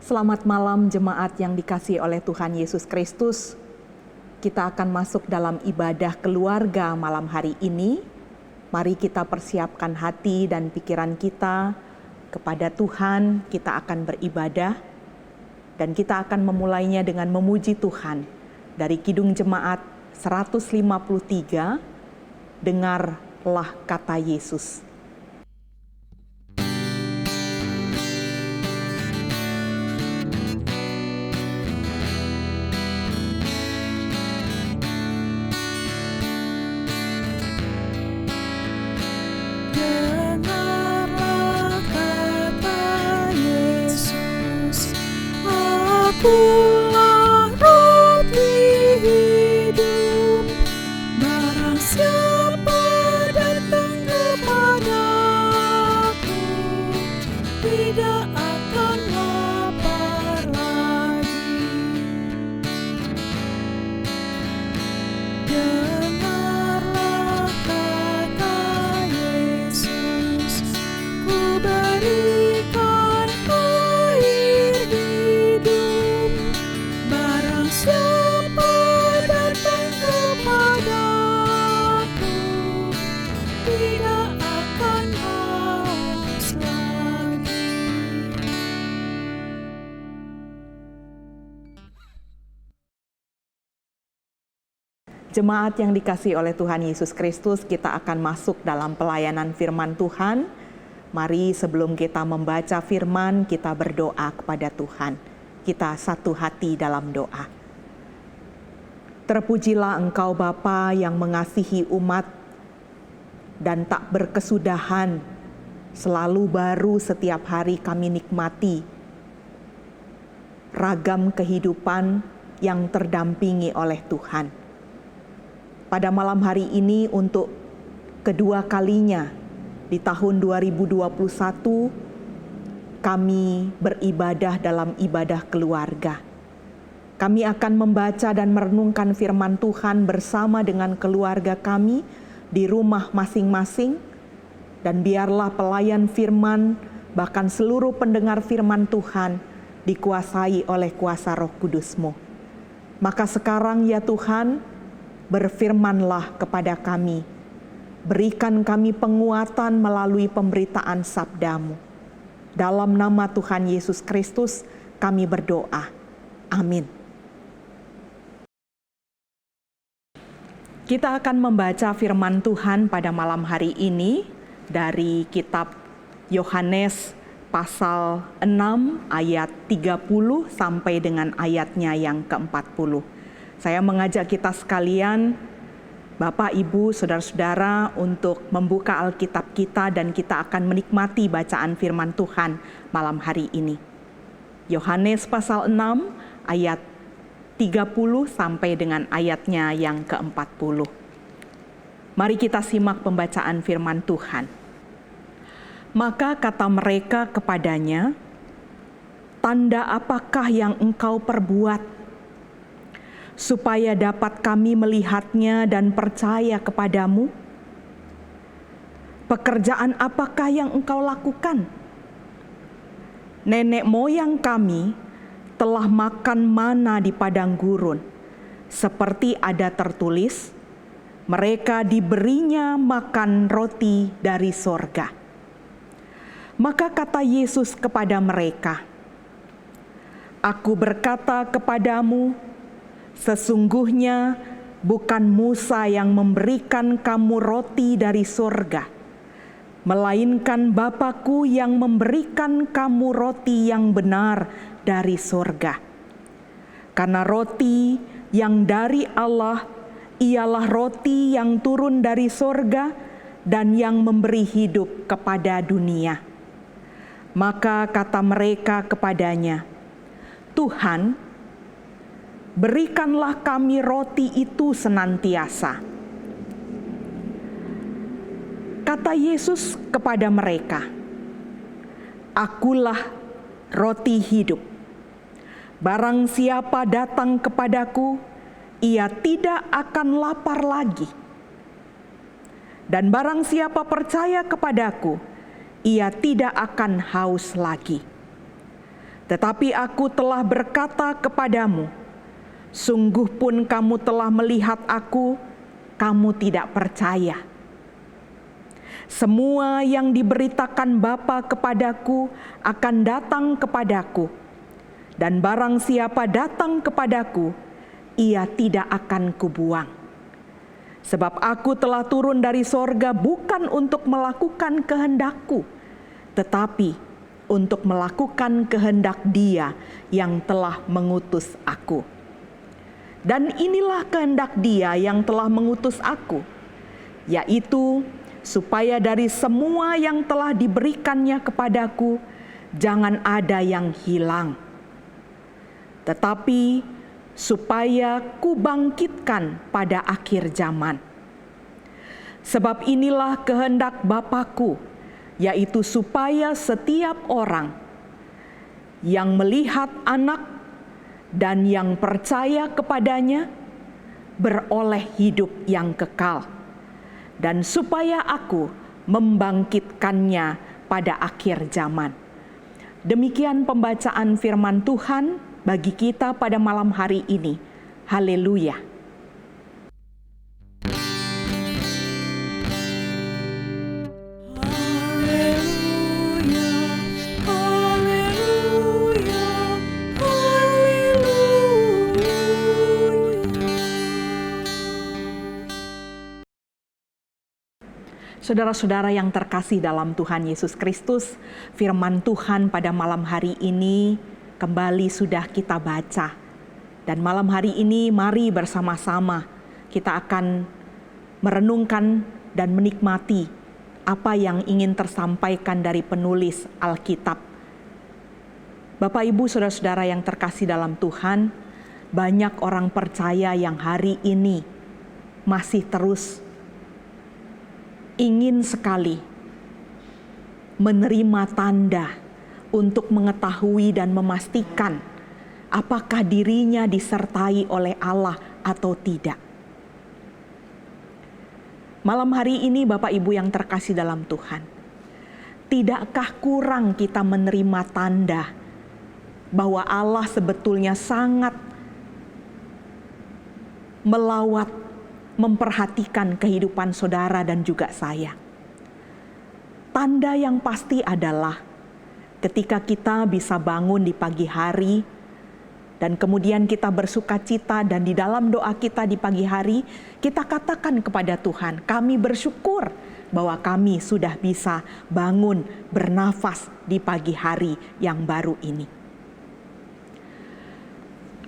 Selamat malam jemaat yang dikasihi oleh Tuhan Yesus Kristus. Kita akan masuk dalam ibadah keluarga malam hari ini. Mari kita persiapkan hati dan pikiran kita kepada Tuhan. Kita akan beribadah dan kita akan memulainya dengan memuji Tuhan. Dari Kidung Jemaat 153, dengarlah kata Yesus. Akulah roti hidup, barang siapa datang kepadaku, tidak akan lapar lagi. Dengarlah kata Yesus, ku berikan air hidup. Siapa datang kepadaku, tidak akan haus lagi. Jemaat yang dikasihi oleh Tuhan Yesus Kristus, kita akan masuk dalam pelayanan firman Tuhan. Mari sebelum kita membaca firman, kita berdoa kepada Tuhan. Kita satu hati dalam doa. Terpujilah Engkau Bapa yang mengasihi umat dan tak berkesudahan, selalu baru setiap hari kami nikmati ragam kehidupan yang terdampingi oleh Tuhan. Pada malam hari ini untuk kedua kalinya di tahun 2021, kami beribadah dalam ibadah keluarga. Kami akan membaca dan merenungkan firman Tuhan bersama dengan keluarga kami di rumah masing-masing. Dan biarlah pelayan firman, bahkan seluruh pendengar firman Tuhan dikuasai oleh kuasa Roh Kudus-Mu. Maka sekarang ya Tuhan, berfirmanlah kepada kami. Berikan kami penguatan melalui pemberitaan sabda-Mu. Dalam nama Tuhan Yesus Kristus kami berdoa. Amin. Kita akan membaca firman Tuhan pada malam hari ini dari kitab Yohanes pasal 6 ayat 30 sampai dengan ayatnya yang ke-40. Saya mengajak kita sekalian, Bapak, Ibu, Saudara-saudara, untuk membuka Alkitab kita dan kita akan menikmati bacaan firman Tuhan malam hari ini. Yohanes pasal 6 ayat 30 sampai dengan ayatnya yang ke-40. Mari kita simak pembacaan firman Tuhan. Maka kata mereka kepadanya, "Tanda apakah yang engkau perbuat, supaya dapat kami melihatnya dan percaya kepadamu? Pekerjaan apakah yang engkau lakukan? Nenek moyang kami telah makan mana di padang gurun, seperti ada tertulis, mereka diberinya makan roti dari sorga." Maka kata Yesus kepada mereka, "Aku berkata kepadamu, sesungguhnya bukan Musa yang memberikan kamu roti dari sorga, melainkan Bapa-Ku yang memberikan kamu roti yang benar dari sorga. Karena roti yang dari Allah ialah roti yang turun dari sorga dan yang memberi hidup kepada dunia." Maka kata mereka kepadanya, "Tuhan, berikanlah kami roti itu senantiasa." Kata Yesus kepada mereka, "Akulah roti hidup. Barang siapa datang kepadaku, ia tidak akan lapar lagi. Dan barang siapa percaya kepadaku, ia tidak akan haus lagi. Tetapi aku telah berkata kepadamu, sungguh pun kamu telah melihat aku, kamu tidak percaya. Semua yang diberitakan Bapa kepadaku akan datang kepadaku, dan barang siapa datang kepadaku, ia tidak akan kubuang. Sebab aku telah turun dari sorga bukan untuk melakukan kehendakku, tetapi untuk melakukan kehendak Dia yang telah mengutus aku. Dan inilah kehendak Dia yang telah mengutus aku, yaitu supaya dari semua yang telah diberikannya kepadaku, jangan ada yang hilang, tetapi supaya kubangkitkan pada akhir zaman. Sebab inilah kehendak Bapa-Ku, yaitu supaya setiap orang yang melihat Anak dan yang percaya kepadanya beroleh hidup yang kekal, dan supaya aku membangkitkannya pada akhir zaman. Demikian pembacaan firman Tuhan bagi kita pada malam hari ini. Haleluya. Saudara-saudara yang terkasih dalam Tuhan Yesus Kristus, firman Tuhan pada malam hari ini kembali sudah kita baca. Dan malam hari ini mari bersama-sama kita akan merenungkan dan menikmati apa yang ingin tersampaikan dari penulis Alkitab. Bapak, Ibu, saudara-saudara yang terkasih dalam Tuhan, banyak orang percaya yang hari ini masih terus ingin sekali menerima tanda untuk mengetahui dan memastikan apakah dirinya disertai oleh Allah atau tidak. Malam hari ini Bapak Ibu yang terkasih dalam Tuhan, tidakkah kurang kita menerima tanda bahwa Allah sebetulnya sangat melawat, memperhatikan kehidupan saudara dan juga saya. Tanda yang pasti adalah ketika kita bisa bangun di pagi hari dan kemudian kita bersuka cita, dan di dalam doa kita di pagi hari kita katakan kepada Tuhan, kami bersyukur bahwa kami sudah bisa bangun bernafas di pagi hari yang baru ini.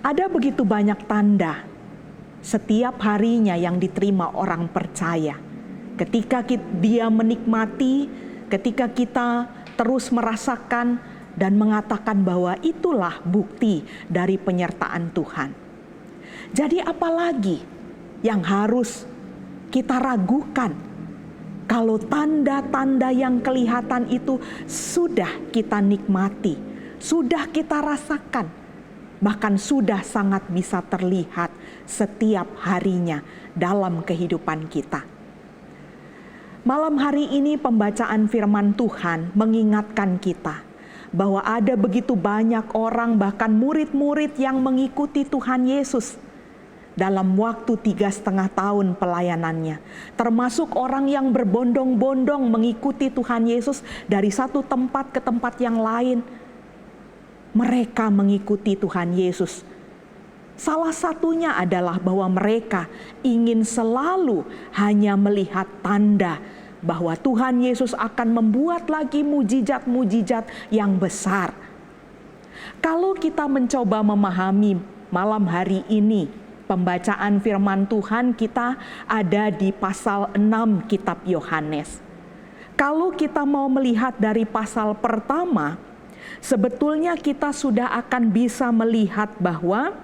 Ada begitu banyak tanda setiap harinya yang diterima orang percaya. Ketika dia menikmati, ketika kita terus merasakan dan mengatakan bahwa itulah bukti dari penyertaan Tuhan. Jadi apalagi yang harus kita ragukan kalau tanda-tanda yang kelihatan itu sudah kita nikmati, sudah kita rasakan, bahkan sudah sangat bisa terlihat setiap harinya dalam kehidupan kita. Malam hari ini pembacaan firman Tuhan mengingatkan kita bahwa ada begitu banyak orang, bahkan murid-murid yang mengikuti Tuhan Yesus dalam waktu 3,5 tahun pelayanannya. Termasuk orang yang berbondong-bondong mengikuti Tuhan Yesus dari satu tempat ke tempat yang lain. Mereka mengikuti Tuhan Yesus. Salah satunya adalah bahwa mereka ingin selalu hanya melihat tanda bahwa Tuhan Yesus akan membuat lagi mujizat-mujizat yang besar. Kalau kita mencoba memahami malam hari ini pembacaan firman Tuhan, kita ada di pasal 6 kitab Yohanes. Kalau kita mau melihat dari pasal pertama, sebetulnya kita sudah akan bisa melihat bahwa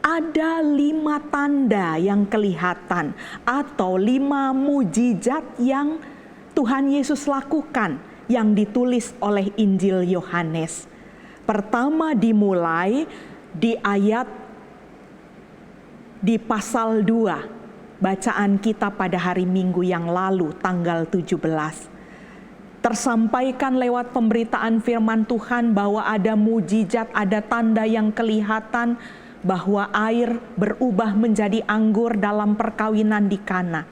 ada 5 tanda yang kelihatan atau 5 mujizat yang Tuhan Yesus lakukan yang ditulis oleh Injil Yohanes. Pertama dimulai di pasal 2, bacaan kita pada hari Minggu yang lalu tanggal 17. tersampaikan lewat pemberitaan firman Tuhan bahwa ada mujizat, ada tanda yang kelihatan bahwa air berubah menjadi anggur dalam perkawinan di Kana.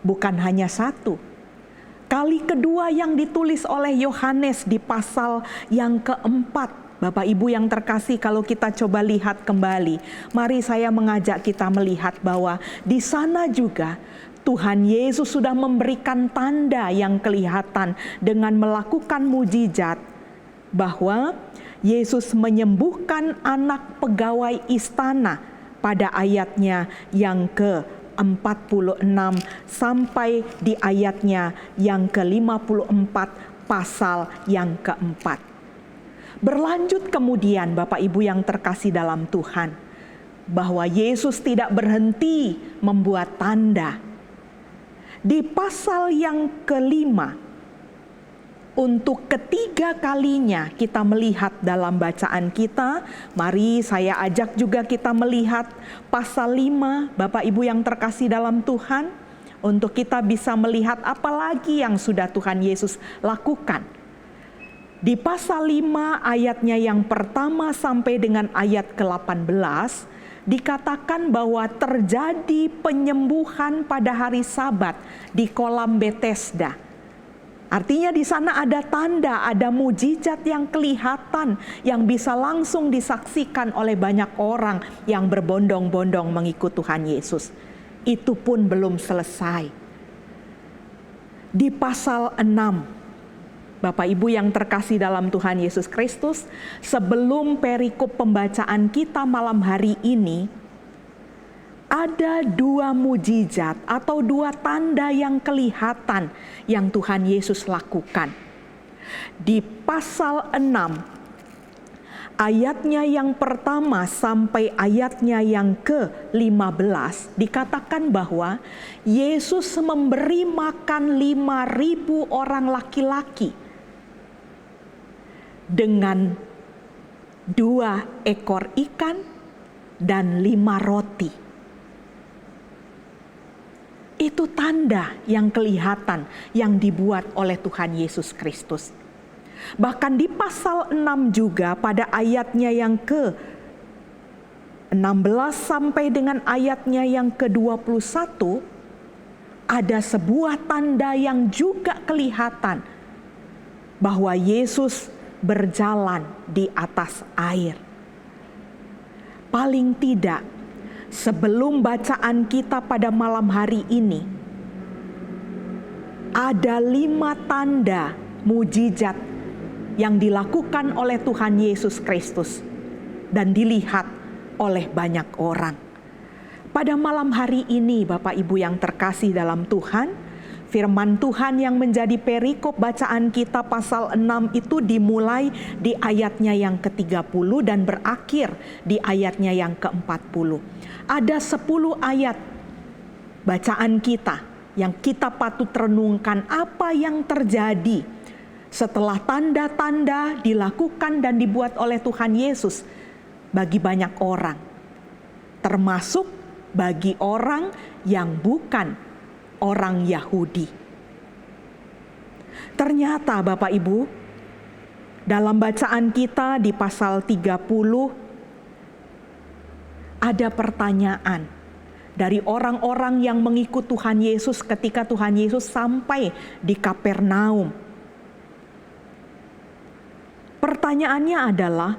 Bukan hanya satu. Kali kedua yang ditulis oleh Yohanes di pasal yang keempat. Bapak Ibu yang terkasih, kalau kita coba lihat kembali, mari saya mengajak kita melihat bahwa di sana juga Tuhan Yesus sudah memberikan tanda yang kelihatan dengan melakukan mujizat bahwa Yesus menyembuhkan anak pegawai istana pada ayatnya yang ke-46 sampai di ayatnya yang ke-54 pasal yang keempat. Berlanjut kemudian Bapak Ibu yang terkasih dalam Tuhan, bahwa Yesus tidak berhenti membuat tanda. Di pasal yang kelima, untuk ketiga kalinya kita melihat dalam bacaan kita, mari saya ajak juga kita melihat pasal 5, Bapak Ibu yang terkasih dalam Tuhan, untuk kita bisa melihat apa lagi yang sudah Tuhan Yesus lakukan. Di pasal 5 ayatnya yang pertama sampai dengan ayat ke-18, dikatakan bahwa terjadi penyembuhan pada hari Sabat di kolam Betesda. Artinya di sana ada tanda, ada mujizat yang kelihatan yang bisa langsung disaksikan oleh banyak orang yang berbondong-bondong mengikut Tuhan Yesus. Itu pun belum selesai. Di pasal 6, Bapak Ibu yang terkasih dalam Tuhan Yesus Kristus, sebelum perikop pembacaan kita malam hari ini, ada dua mujizat atau dua tanda yang kelihatan yang Tuhan Yesus lakukan. Di pasal 6, ayatnya yang pertama sampai ayatnya yang ke-15, dikatakan bahwa Yesus memberi makan 5.000 orang laki-laki dengan 2 ekor ikan dan 5 roti. Itu tanda yang kelihatan yang dibuat oleh Tuhan Yesus Kristus. Bahkan di pasal 6 juga pada ayatnya yang ke-16 sampai dengan ayatnya yang ke-21, ada sebuah tanda yang juga kelihatan bahwa Yesus berjalan di atas air. Paling tidak, sebelum bacaan kita pada malam hari ini, ada 5 tanda mujizat yang dilakukan oleh Tuhan Yesus Kristus dan dilihat oleh banyak orang. Pada malam hari ini, Bapak Ibu yang terkasih dalam Tuhan, firman Tuhan yang menjadi perikop bacaan kita pasal 6 itu dimulai di ayatnya yang ke-30 dan berakhir di ayatnya yang ke-40. Ada 10 ayat bacaan kita yang kita patut renungkan apa yang terjadi setelah tanda-tanda dilakukan dan dibuat oleh Tuhan Yesus bagi banyak orang, termasuk bagi orang yang bukan orang Yahudi. Ternyata Bapak Ibu, dalam bacaan kita di pasal 30 ada pertanyaan dari orang-orang yang mengikut Tuhan Yesus ketika Tuhan Yesus sampai di Kapernaum. Pertanyaannya adalah,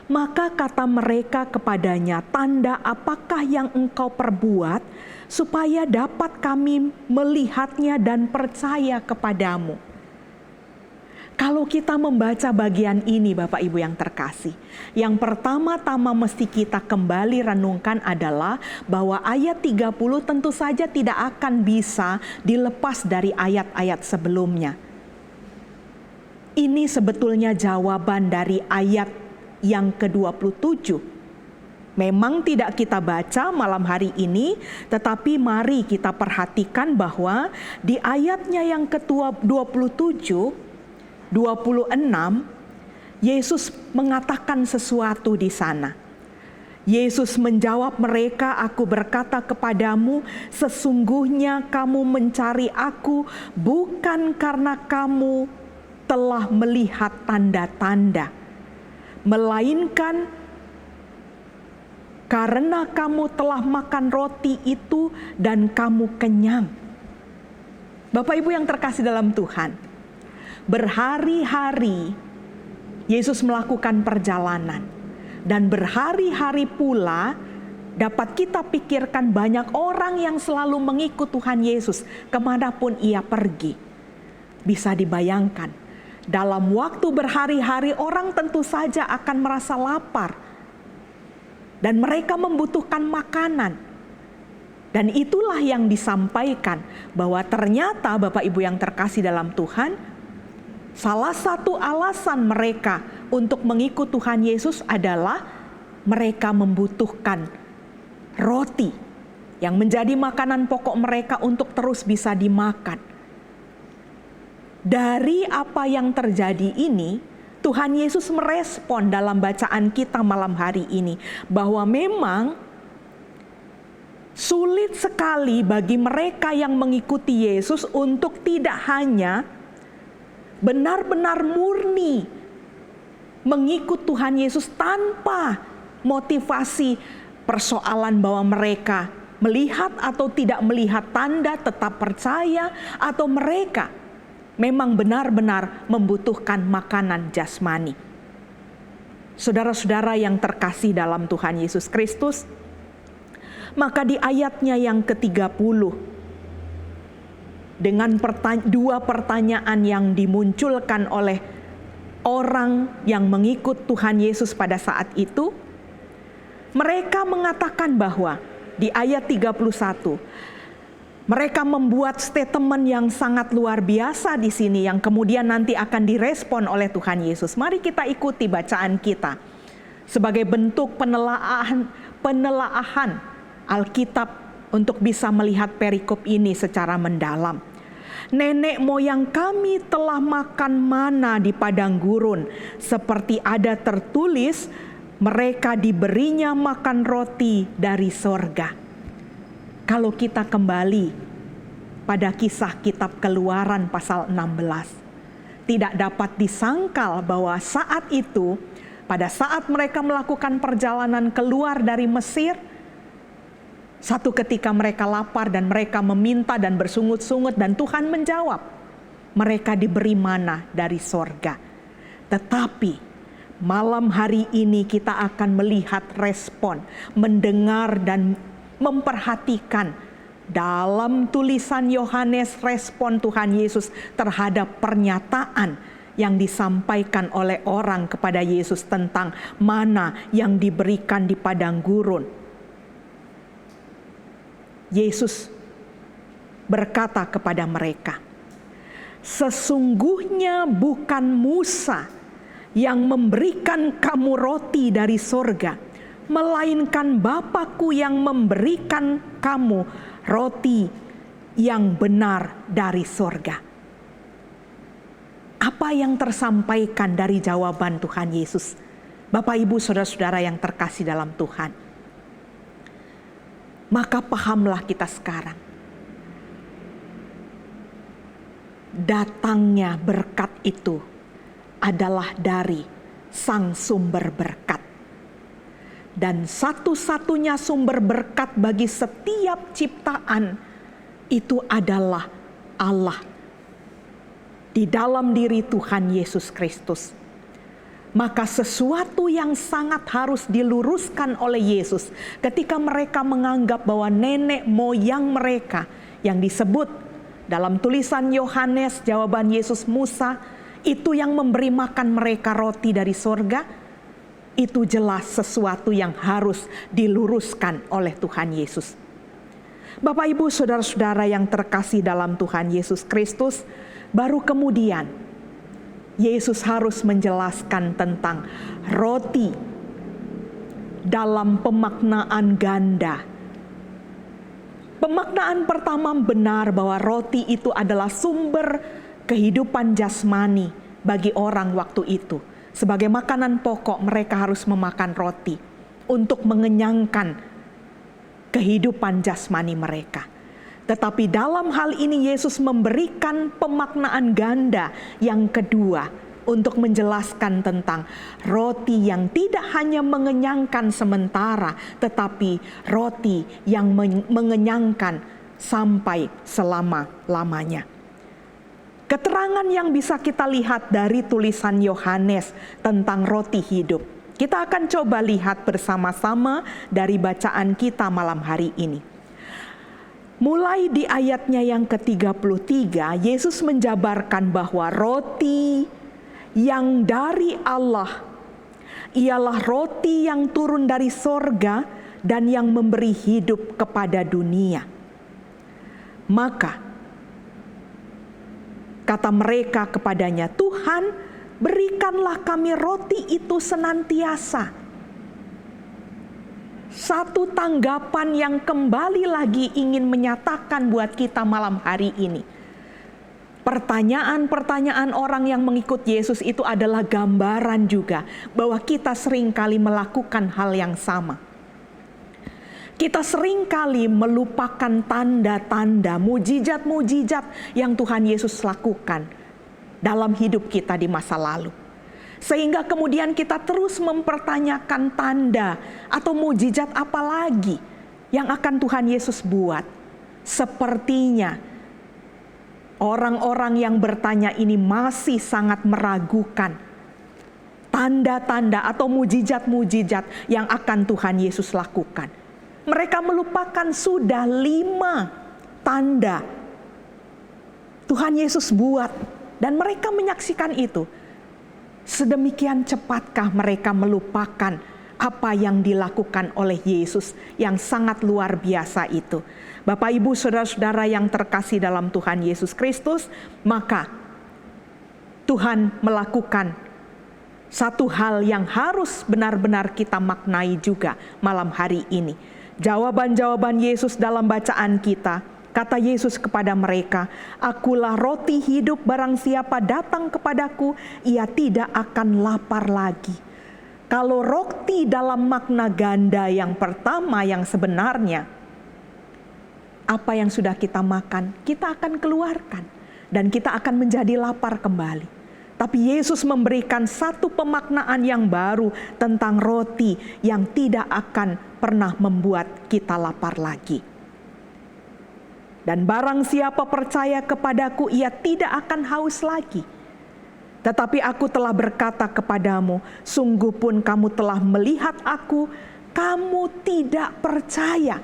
maka kata mereka kepadanya, tanda apakah yang engkau perbuat supaya dapat kami melihatnya dan percaya kepadamu? Kalau kita membaca bagian ini Bapak Ibu yang terkasih, yang pertama-tama mesti kita kembali renungkan adalah bahwa ayat 30 tentu saja tidak akan bisa dilepas dari ayat-ayat sebelumnya. Ini sebetulnya jawaban dari ayat yang ke-27. Memang tidak kita baca malam hari ini, tetapi mari kita perhatikan bahwa di ayatnya yang ke-27, 26, Yesus mengatakan sesuatu di sana. Yesus menjawab mereka, "Aku berkata kepadamu, sesungguhnya kamu mencari aku bukan karena kamu telah melihat tanda-tanda, melainkan karena kamu telah makan roti itu dan kamu kenyang." Bapak Ibu yang terkasih dalam Tuhan, berhari-hari Yesus melakukan perjalanan. Dan berhari-hari pula dapat kita pikirkan banyak orang yang selalu mengikut Tuhan Yesus kemanapun ia pergi. Bisa dibayangkan, dalam waktu berhari-hari orang tentu saja akan merasa lapar. Dan mereka membutuhkan makanan. Dan itulah yang disampaikan bahwa ternyata Bapak Ibu yang terkasih dalam Tuhan, salah satu alasan mereka untuk mengikut Tuhan Yesus adalah mereka membutuhkan roti yang menjadi makanan pokok mereka untuk terus bisa dimakan. Dari apa yang terjadi ini, Tuhan Yesus merespon dalam bacaan kita malam hari ini bahwa memang sulit sekali bagi mereka yang mengikuti Yesus untuk tidak hanya benar-benar murni mengikut Tuhan Yesus tanpa motivasi persoalan bahwa mereka melihat atau tidak melihat tanda, tetap percaya, atau mereka memang benar-benar membutuhkan makanan jasmani. Saudara-saudara yang terkasih dalam Tuhan Yesus Kristus, maka di ayatnya yang ke-30, dengan dua pertanyaan yang dimunculkan oleh orang yang mengikut Tuhan Yesus pada saat itu, mereka mengatakan bahwa di ayat 31, mereka membuat statement yang sangat luar biasa di sini yang kemudian nanti akan direspon oleh Tuhan Yesus. Mari kita ikuti bacaan kita sebagai bentuk penelaahan Alkitab untuk bisa melihat perikop ini secara mendalam. "Nenek moyang kami telah makan mana di padang gurun, seperti ada tertulis, mereka diberinya makan roti dari sorga." Kalau kita kembali pada kisah kitab Keluaran pasal 16, tidak dapat disangkal bahwa saat itu, pada saat mereka melakukan perjalanan keluar dari Mesir, satu ketika mereka lapar dan mereka meminta dan bersungut-sungut dan Tuhan menjawab, mereka diberi mana dari sorga. Tetapi malam hari ini kita akan melihat respon, mendengar dan memperhatikan dalam tulisan Yohanes respon Tuhan Yesus terhadap pernyataan yang disampaikan oleh orang kepada Yesus tentang mana yang diberikan di padang gurun. Yesus berkata kepada mereka, "Sesungguhnya bukan Musa yang memberikan kamu roti dari sorga, melainkan Bapa-Ku yang memberikan kamu roti yang benar dari sorga." Apa yang tersampaikan dari jawaban Tuhan Yesus? Bapak, Ibu, saudara-saudara yang terkasih dalam Tuhan, maka pahamlah kita sekarang, datangnya berkat itu adalah dari Sang Sumber Berkat. Dan satu-satunya sumber berkat bagi setiap ciptaan itu adalah Allah di dalam diri Tuhan Yesus Kristus. Maka sesuatu yang sangat harus diluruskan oleh Yesus ketika mereka menganggap bahwa nenek moyang mereka yang disebut dalam tulisan Yohanes jawaban Yesus Musa itu yang memberi makan mereka roti dari sorga, itu jelas sesuatu yang harus diluruskan oleh Tuhan Yesus. Bapak, Ibu, saudara-saudara yang terkasih dalam Tuhan Yesus Kristus, baru kemudian Yesus harus menjelaskan tentang roti dalam pemaknaan ganda. Pemaknaan pertama benar bahwa roti itu adalah sumber kehidupan jasmani bagi orang waktu itu. Sebagai makanan pokok mereka harus memakan roti untuk mengenyangkan kehidupan jasmani mereka. Tetapi dalam hal ini Yesus memberikan pemaknaan ganda yang kedua untuk menjelaskan tentang roti yang tidak hanya mengenyangkan sementara, tetapi roti yang mengenyangkan sampai selama-lamanya. Keterangan yang bisa kita lihat dari tulisan Yohanes tentang roti hidup, kita akan coba lihat bersama-sama dari bacaan kita malam hari ini. Mulai di ayatnya yang ke-33, Yesus menjabarkan bahwa roti yang dari Allah ialah roti yang turun dari sorga dan yang memberi hidup kepada dunia. Maka kata mereka kepadanya, "Tuhan, berikanlah kami roti itu senantiasa." Satu tanggapan yang kembali lagi ingin menyatakan buat kita malam hari ini. Pertanyaan-pertanyaan orang yang mengikut Yesus itu adalah gambaran juga bahwa kita seringkali melakukan hal yang sama. Kita seringkali melupakan tanda-tanda, mujizat-mujizat yang Tuhan Yesus lakukan dalam hidup kita di masa lalu. Sehingga kemudian kita terus mempertanyakan tanda atau mujizat apa lagi yang akan Tuhan Yesus buat. Sepertinya orang-orang yang bertanya ini masih sangat meragukan tanda-tanda atau mujizat-mujizat yang akan Tuhan Yesus lakukan. Mereka melupakan sudah 5 tanda Tuhan Yesus buat dan mereka menyaksikan itu. Sedemikian cepatkah mereka melupakan apa yang dilakukan oleh Yesus yang sangat luar biasa itu? Bapak, Ibu, saudara-saudara yang terkasih dalam Tuhan Yesus Kristus, maka Tuhan melakukan satu hal yang harus benar-benar kita maknai juga malam hari ini. Jawaban-jawaban Yesus dalam bacaan kita. Kata Yesus kepada mereka, "Akulah roti hidup, barang siapa datang kepadaku, ia tidak akan lapar lagi." Kalau roti dalam makna ganda yang pertama yang sebenarnya, apa yang sudah kita makan, kita akan keluarkan. Dan kita akan menjadi lapar kembali. Tapi Yesus memberikan satu pemaknaan yang baru tentang roti yang tidak akan pernah membuat kita lapar lagi. Dan barang siapa percaya kepadaku, ia tidak akan haus lagi. Tetapi aku telah berkata kepadamu, sungguh pun kamu telah melihat aku, kamu tidak percaya.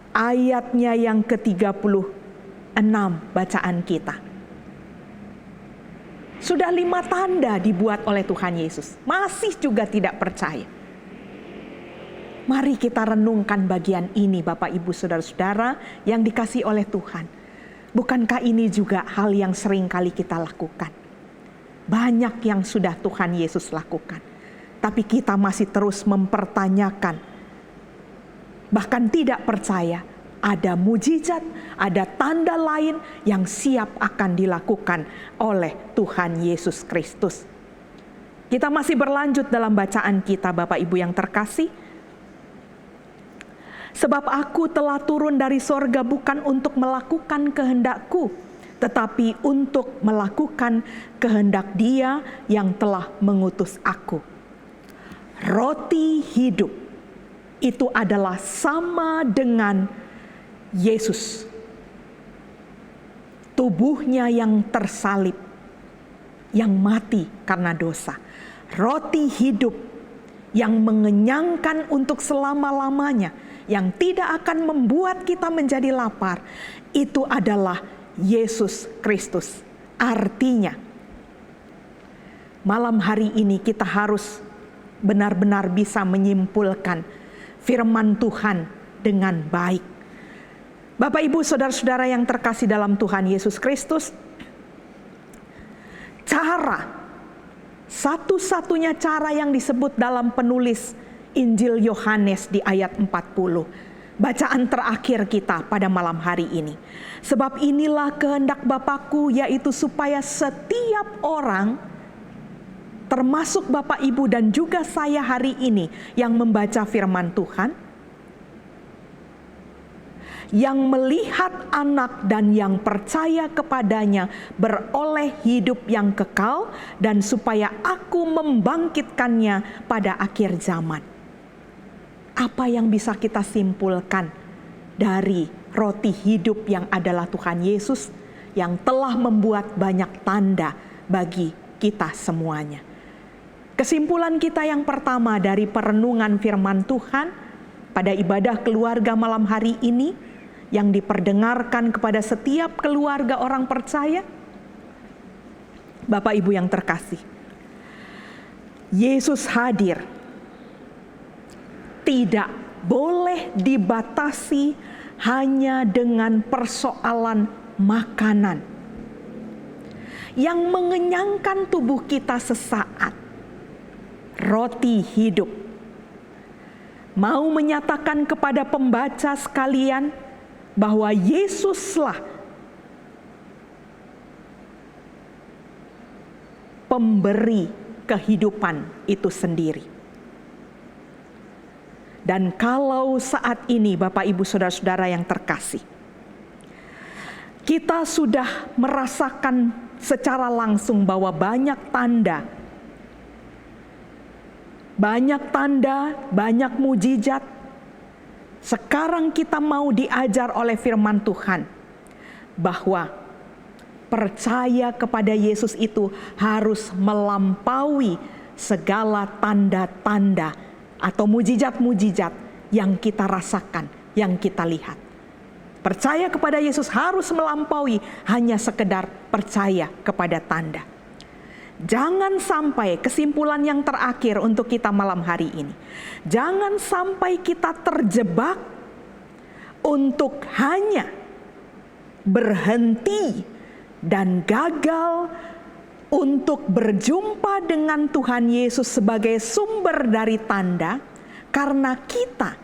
Ayatnya yang ke-36 bacaan kita. Sudah 5 tanda dibuat oleh Tuhan Yesus, masih juga tidak percaya. Mari kita renungkan bagian ini, Bapak, Ibu, saudara-saudara yang dikasihi oleh Tuhan. Bukankah ini juga hal yang sering kali kita lakukan? Banyak yang sudah Tuhan Yesus lakukan. Tapi kita masih terus mempertanyakan. Bahkan tidak percaya ada mujizat, ada tanda lain yang siap akan dilakukan oleh Tuhan Yesus Kristus. Kita masih berlanjut dalam bacaan kita, Bapak, Ibu yang terkasih. Sebab aku telah turun dari sorga bukan untuk melakukan kehendakku, tetapi untuk melakukan kehendak Dia yang telah mengutus aku. Roti hidup itu adalah sama dengan Yesus. Tubuhnya yang tersalib, yang mati karena dosa. Roti hidup yang mengenyangkan untuk selama-lamanya, yang tidak akan membuat kita menjadi lapar, itu adalah Yesus Kristus. Artinya, malam hari ini kita harus benar-benar bisa menyimpulkan firman Tuhan dengan baik. Bapak, Ibu, saudara-saudara yang terkasih dalam Tuhan Yesus Kristus, satu-satunya cara yang disebut dalam penulis Injil Yohanes di ayat 40. Bacaan terakhir kita pada malam hari ini. Sebab inilah kehendak Bapa-Ku, yaitu supaya setiap orang termasuk Bapak Ibu dan juga saya hari ini yang membaca firman Tuhan, yang melihat anak dan yang percaya kepadanya beroleh hidup yang kekal, dan supaya aku membangkitkannya pada akhir zaman. Apa yang bisa kita simpulkan dari roti hidup yang adalah Tuhan Yesus yang telah membuat banyak tanda bagi kita semuanya? Kesimpulan kita yang pertama dari perenungan firman Tuhan pada ibadah keluarga malam hari ini, yang diperdengarkan kepada setiap keluarga orang percaya, Bapak Ibu yang terkasih, Yesus hadir tidak boleh dibatasi hanya dengan persoalan makanan yang mengenyangkan tubuh kita sesaat. Roti hidup mau menyatakan kepada pembaca sekalian bahwa Yesuslah pemberi kehidupan itu sendiri. Dan kalau saat ini Bapak Ibu Saudara-saudara yang terkasih, kita sudah merasakan secara langsung bahwa banyak tanda, banyak mujizat. Sekarang kita mau diajar oleh firman Tuhan bahwa percaya kepada Yesus itu harus melampaui segala tanda-tanda atau mujizat-mujizat yang kita rasakan, yang kita lihat. Percaya kepada Yesus harus melampaui hanya sekedar percaya kepada tanda. Jangan sampai, kesimpulan yang terakhir untuk kita malam hari ini, jangan sampai kita terjebak untuk hanya berhenti dan gagal untuk berjumpa dengan Tuhan Yesus sebagai sumber dari tanda, karena kita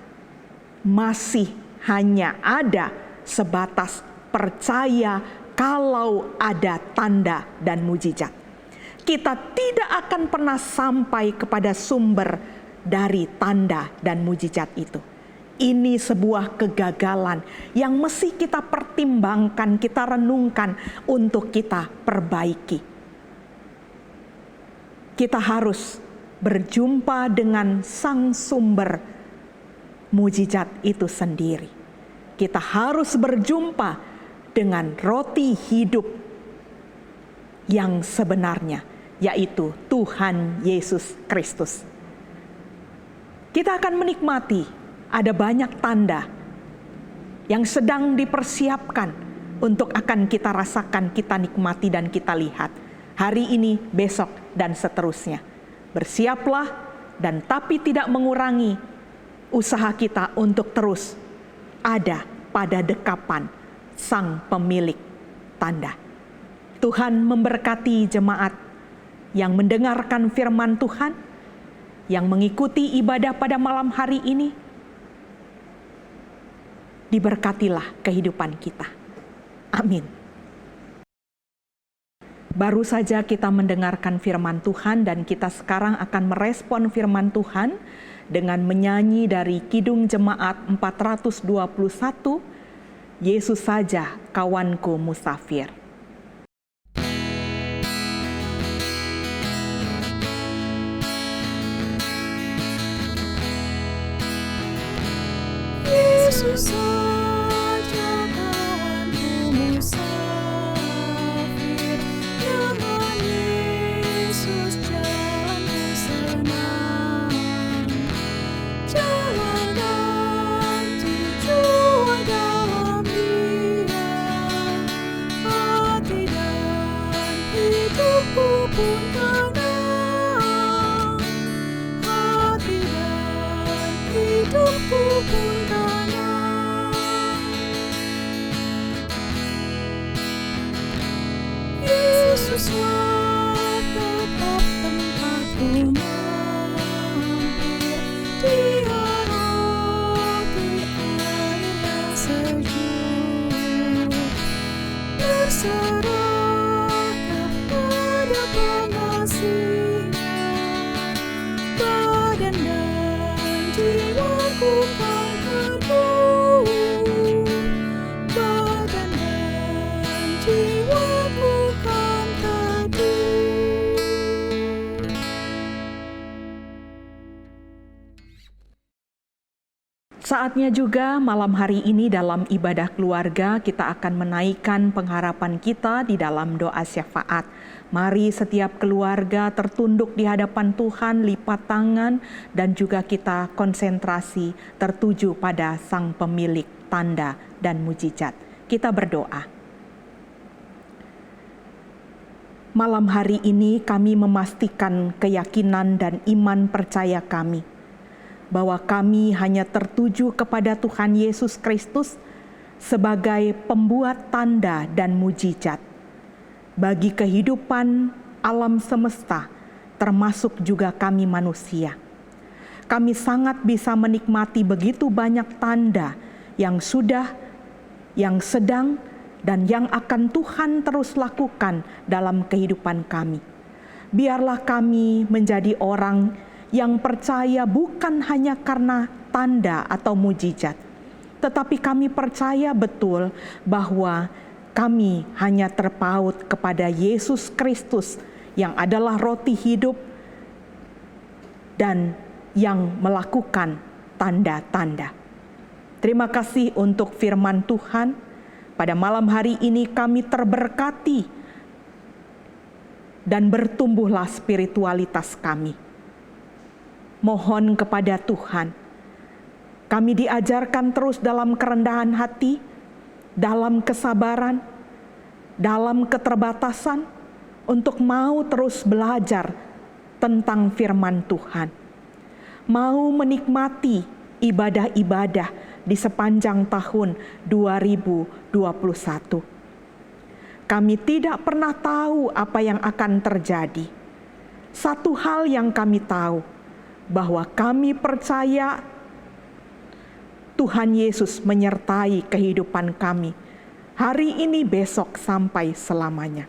masih hanya ada sebatas percaya kalau ada tanda dan mujizat. Kita tidak akan pernah sampai kepada sumber dari tanda dan mujizat itu. Ini sebuah kegagalan yang mesti kita pertimbangkan, kita renungkan untuk kita perbaiki. Kita harus berjumpa dengan sang sumber mujizat itu sendiri. Kita harus berjumpa dengan roti hidup yang sebenarnya, yaitu Tuhan Yesus Kristus. Kita akan menikmati ada banyak tanda yang sedang dipersiapkan untuk akan kita rasakan, kita nikmati dan kita lihat hari ini, besok, dan seterusnya. Bersiaplah dan tapi tidak mengurangi usaha kita untuk terus ada pada dekapan Sang Pemilik tanda. Tuhan memberkati jemaat yang mendengarkan firman Tuhan, yang mengikuti ibadah pada malam hari ini. Diberkatilah kehidupan kita. Amin. Baru saja kita mendengarkan firman Tuhan dan kita sekarang akan merespon firman Tuhan dengan menyanyi dari Kidung Jemaat 421, Yesus saja kawanku musafir. Yesus saja kawanku musafir, dengan Yesus jalanku senang. Jalan dan tujuan dalam Dia, hati dan hidupku pun tenang. Hati dan hidupku pun tenang. Yesuslah tetap tempatku mampir, Dia roti air yang sejuk, berserah kepada pengasihnya, Saatnya juga malam hari ini dalam ibadah keluarga kita akan menaikkan pengharapan kita di dalam doa syafaat. Mari setiap keluarga tertunduk di hadapan Tuhan, lipat tangan, dan juga kita konsentrasi tertuju pada Sang Pemilik tanda dan mujizat. Kita berdoa. Malam hari ini kami memastikan keyakinan dan iman percaya kami bahwa kami hanya tertuju kepada Tuhan Yesus Kristus sebagai pembuat tanda dan mujizat bagi kehidupan alam semesta, termasuk juga kami manusia. Kami sangat bisa menikmati begitu banyak tanda yang sudah, yang sedang, dan yang akan Tuhan terus lakukan dalam kehidupan kami. Biarlah kami menjadi orang yang percaya bukan hanya karena tanda atau mujizat, tetapi kami percaya betul bahwa kami hanya terpaut kepada Yesus Kristus yang adalah roti hidup dan yang melakukan tanda-tanda. Terima kasih untuk firman Tuhan. Pada malam hari ini kami terberkati dan bertumbuhlah spiritualitas kami. Mohon kepada Tuhan, kami diajarkan terus dalam kerendahan hati, dalam kesabaran, dalam keterbatasan, untuk mau terus belajar tentang firman Tuhan. Mau menikmati ibadah-ibadah di sepanjang tahun 2021. Kami tidak pernah tahu apa yang akan terjadi. Satu hal yang kami tahu, bahwa kami percaya Tuhan Yesus menyertai kehidupan kami hari ini, besok, sampai selamanya.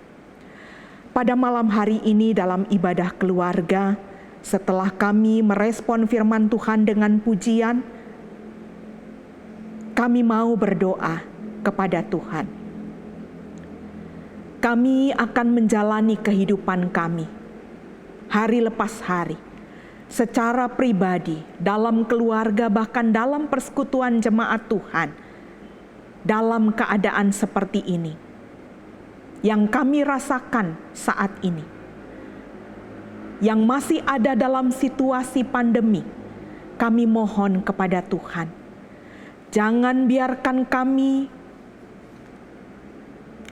Pada malam hari ini dalam ibadah keluarga, setelah kami merespon firman Tuhan dengan pujian, kami mau berdoa kepada Tuhan. Kami akan menjalani kehidupan kami hari lepas hari, secara pribadi, dalam keluarga, bahkan dalam persekutuan jemaat Tuhan, dalam keadaan seperti ini, yang kami rasakan saat ini, yang masih ada dalam situasi pandemi. Kami mohon kepada Tuhan, jangan biarkan kami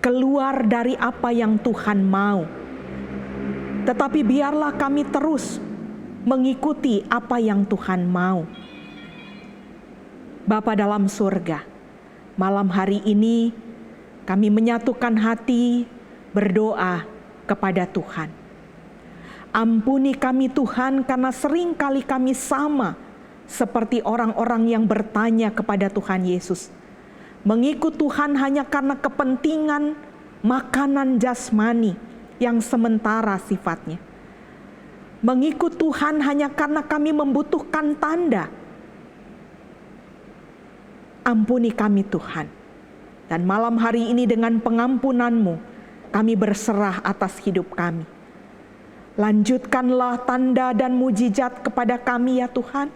keluar dari apa yang Tuhan mau, tetapi biarlah kami terus mengikuti apa yang Tuhan mau. Bapa dalam surga, malam hari ini kami menyatukan hati berdoa kepada Tuhan. Ampuni kami Tuhan, karena sering kali kami sama seperti orang-orang yang bertanya kepada Tuhan Yesus. Mengikut Tuhan hanya karena kepentingan makanan jasmani yang sementara sifatnya. Mengikut Tuhan hanya karena kami membutuhkan tanda. Ampuni kami Tuhan. Dan malam hari ini dengan pengampunan-Mu, kami berserah atas hidup kami. Lanjutkanlah tanda dan mujizat kepada kami ya Tuhan.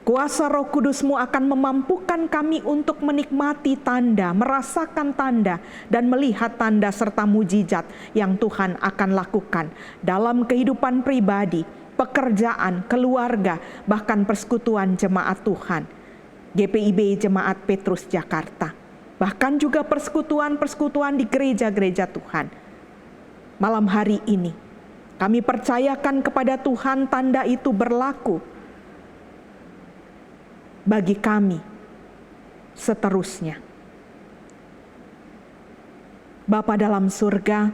Kuasa Roh Kudus-Mu akan memampukan kami untuk menikmati tanda, merasakan tanda, dan melihat tanda serta mujizat yang Tuhan akan lakukan dalam kehidupan pribadi, pekerjaan, keluarga, bahkan persekutuan jemaat Tuhan. GPIB Jemaat Petrus Jakarta. Bahkan juga persekutuan-persekutuan di gereja-gereja Tuhan. Malam hari ini, kami percayakan kepada Tuhan tanda itu berlaku bagi kami seterusnya. Bapa dalam surga,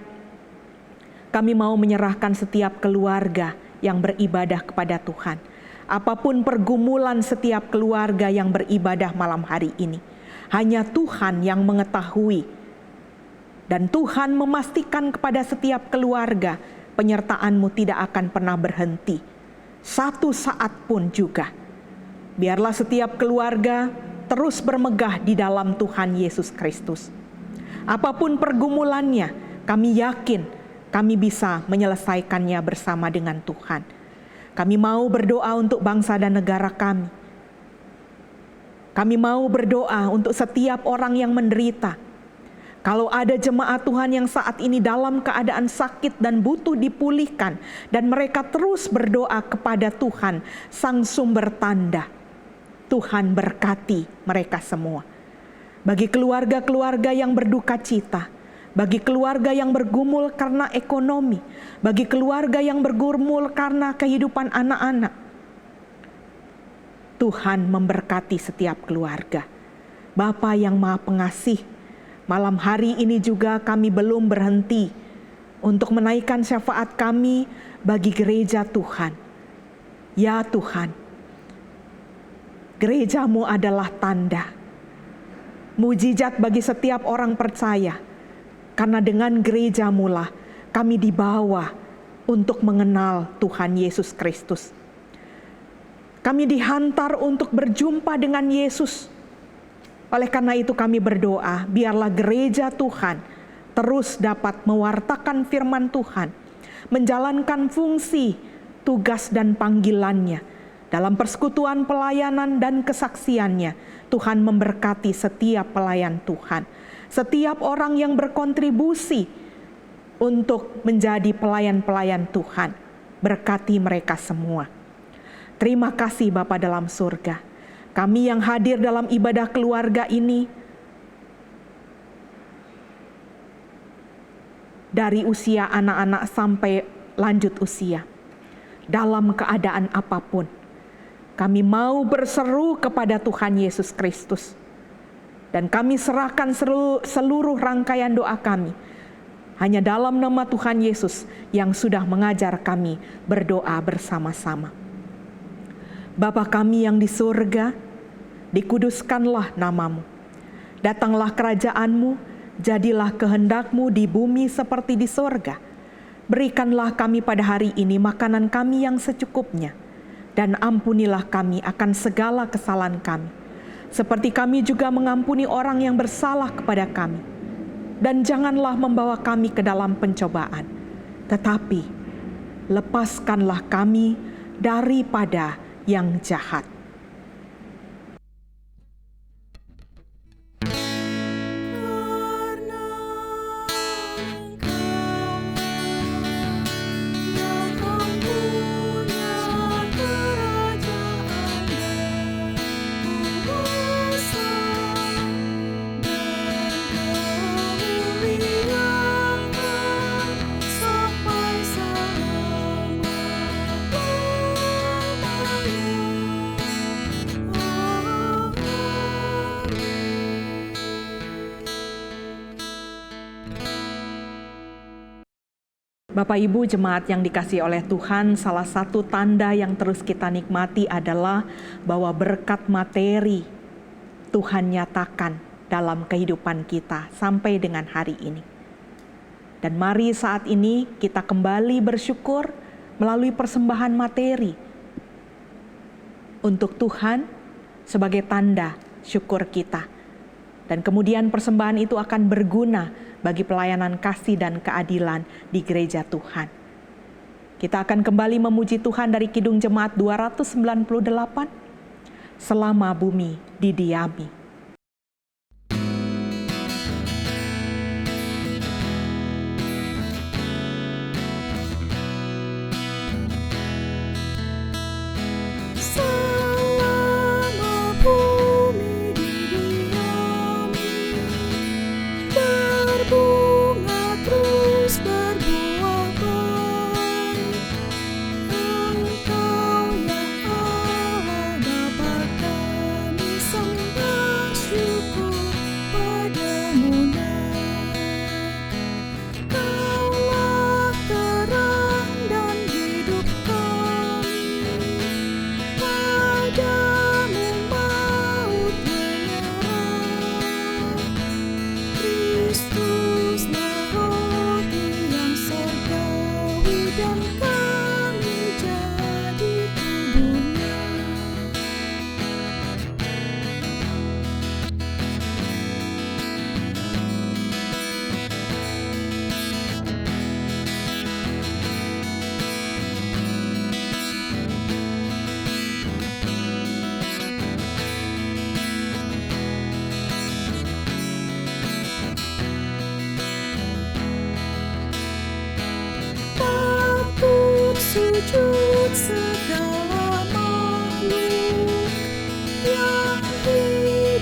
kami mau menyerahkan setiap keluarga yang beribadah kepada Tuhan. Apapun pergumulan setiap keluarga yang beribadah malam hari ini, hanya Tuhan yang mengetahui. Dan Tuhan memastikan kepada setiap keluarga, penyertaan-Mu tidak akan pernah berhenti. Satu saat pun juga. Biarlah setiap keluarga terus bermegah di dalam Tuhan Yesus Kristus. Apapun pergumulannya, kami yakin kami bisa menyelesaikannya bersama dengan Tuhan. Kami mau berdoa untuk bangsa dan negara kami. Kami mau berdoa untuk setiap orang yang menderita. Kalau ada jemaat Tuhan yang saat ini dalam keadaan sakit dan butuh dipulihkan, dan mereka terus berdoa kepada Tuhan, Sang Sumber Tanda, Tuhan berkati mereka semua. Bagi keluarga-keluarga yang berduka cita, bagi keluarga yang bergumul karena ekonomi, bagi keluarga yang bergumul karena kehidupan anak-anak, Tuhan memberkati setiap keluarga. Bapa yang Maha Pengasih, malam hari ini juga kami belum berhenti untuk menaikkan syafaat kami bagi gereja Tuhan. Ya Tuhan, gereja-Mu adalah tanda, mujizat bagi setiap orang percaya. Karena dengan gereja-Mu lah kami dibawa untuk mengenal Tuhan Yesus Kristus. Kami dihantar untuk berjumpa dengan Yesus. Oleh karena itu kami berdoa, biarlah gereja Tuhan terus dapat mewartakan firman Tuhan, menjalankan fungsi, tugas dan panggilannya. Dalam persekutuan pelayanan dan kesaksiannya, Tuhan memberkati setiap pelayan Tuhan. Setiap orang yang berkontribusi untuk menjadi pelayan-pelayan Tuhan, berkati mereka semua. Terima kasih Bapa dalam surga. Kami yang hadir dalam ibadah keluarga ini, dari usia anak-anak sampai lanjut usia, dalam keadaan apapun, kami mau berseru kepada Tuhan Yesus Kristus. Dan kami serahkan seluruh rangkaian doa kami hanya dalam nama Tuhan Yesus yang sudah mengajar kami berdoa bersama-sama. Bapa kami yang di surga, dikuduskanlah nama-Mu. Datanglah kerajaan-Mu, jadilah kehendak-Mu di bumi seperti di surga. Berikanlah kami pada hari ini makanan kami yang secukupnya, dan ampunilah kami akan segala kesalahan kami, seperti kami juga mengampuni orang yang bersalah kepada kami. Dan janganlah membawa kami ke dalam pencobaan, tetapi lepaskanlah kami daripada yang jahat. Bapak Ibu jemaat yang dikasihi oleh Tuhan, salah satu tanda yang terus kita nikmati adalah bahwa berkat materi Tuhan nyatakan dalam kehidupan kita sampai dengan hari ini. Dan mari saat ini kita kembali bersyukur melalui persembahan materi untuk Tuhan sebagai tanda syukur kita. Dan kemudian persembahan itu akan berguna bagi pelayanan kasih dan keadilan di gereja Tuhan. Kita akan kembali memuji Tuhan dari Kidung Jemaat 298, Selama Bumi Didiami. Engkau ya Allah dapat kami sembah.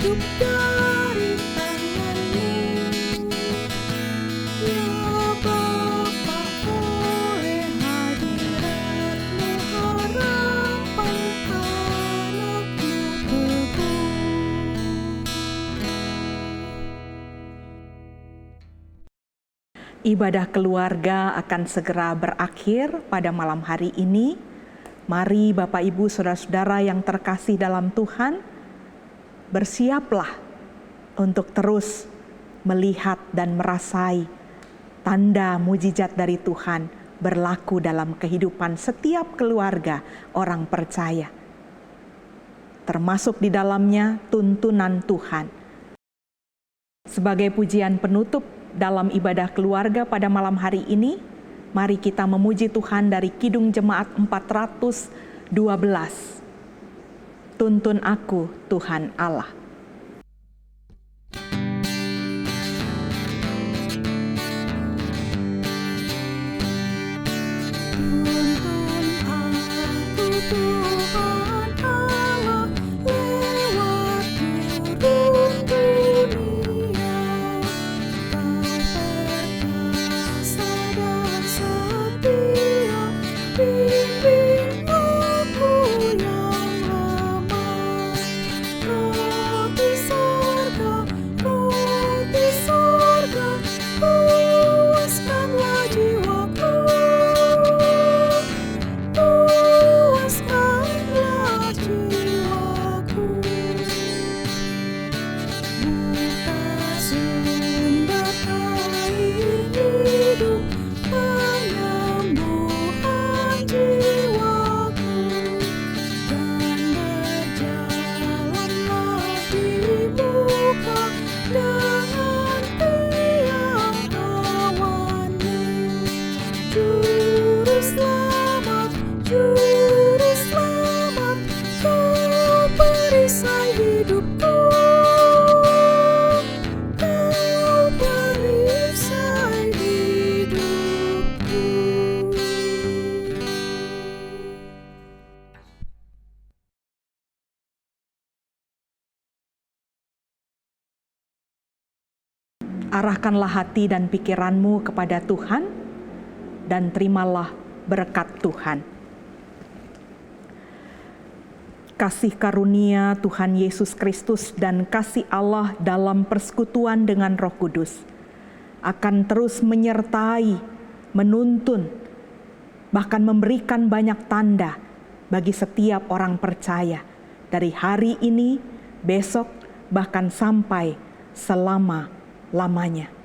hidup dari tangan-Mu. Ya Bapa, oleh hadirat-Mu harapan anak-Mu teguh. Ibadah keluarga akan segera berakhir pada malam hari ini. Mari Bapak Ibu Saudara-saudara yang terkasih dalam Tuhan, bersiaplah untuk terus melihat dan merasai tanda mujizat dari Tuhan berlaku dalam kehidupan setiap keluarga orang percaya. Termasuk di dalamnya tuntunan Tuhan. Sebagai pujian penutup dalam ibadah keluarga pada malam hari ini, mari kita memuji Tuhan dari Kidung Jemaat 412. Tuntun aku, Tuhan Allah. Tuntun aku, Tuhan Allah, lewat gurun dunia. Kau perkasa dan setia, bimbing aku yang lemah. Roti sorga, puaskanlah jiwaku. Puaskanlah jiwaku. Buka sumber air hidup, penyembuhan jiwaku. Dan berjalanlah di muka dengan tiang awan-Mu. Juru selamat, Kau perisai hidupku. Kau perisai hidupku. Arahkanlah hati dan pikiranmu kepada Tuhan, dan terimalah berkat Tuhan. Kasih karunia Tuhan Yesus Kristus dan kasih Allah dalam persekutuan dengan Roh Kudus akan terus menyertai, menuntun, bahkan memberikan banyak tanda bagi setiap orang percaya dari hari ini, besok, bahkan sampai selama-lamanya.